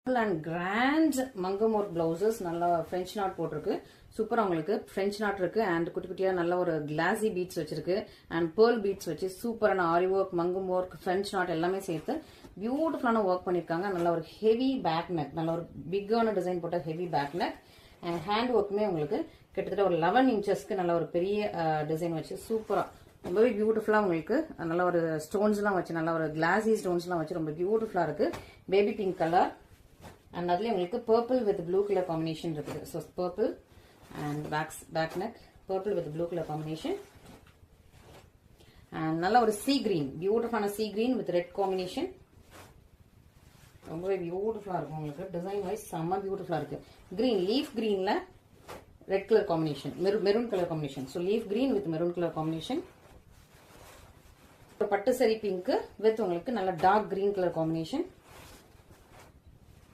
And grand மங்கம் work blouses நல்லா French knot போட்டிருக்கு. சூப்பரா உங்களுக்கு ஃப்ரெஞ்ச் நாட் இருக்கு அண்ட் குட்டி குட்டியா நல்ல ஒரு கிளாசி பீட்ஸ் வச்சிருக்கு அண்ட் பேர்ல் பீட்ஸ் வச்சு சூப்பரான ஆரி ஒர்க் மங்கம் ஒர்க் ஃப்ரெஞ்ச் நாட் எல்லாமே சேர்த்து பியூட்டிஃபுல்லான ஒர்க் பண்ணிருக்காங்க. நல்ல ஒரு ஹெவி பேக் நெக், நல்ல ஒரு பிக்கான டிசைன் போட்ட heavy back neck and hand ஒர்க்குமே உங்களுக்கு கிட்டத்தட்ட ஒரு 11 இன்ச்சஸ்க்கு நல்ல ஒரு பெரிய டிசைன் வச்சு சூப்பரா ரொம்பவே பியூட்டிஃபுல்லா உங்களுக்கு நல்ல ஒரு ஸ்டோன்ஸ் எல்லாம் வச்சு நல்ல ஒரு கிளாசி ஸ்டோன்ஸ் எல்லாம் வச்சு ரொம்ப பியூட்டிஃபுல்லா இருக்கு. பேபி பிங்க் கலர் அண்ட் அதுல உங்களுக்கு purple with blue colour combination இருக்குது. So purple and back neck purple with blue colour combination and நல்ல ஒரு சீ கிரீன், பியூட்டிஃபுல்லான sea green with red combination. ரொம்பவே பியூட்டிஃபுல்லா இருக்கும் உங்களுக்கு டிசைன் வைஸ் செம்ம பியூட்டிஃபுல்லா இருக்கு. கிரீன் லீஃப் கிரீன்ல red colour combination, maroon colour combination. So leaf green with maroon colour combination. பட்டு சரி பிங்க் வித் உங்களுக்கு நல்ல டார்க் கிரீன் கலர் காம்பினேஷன்.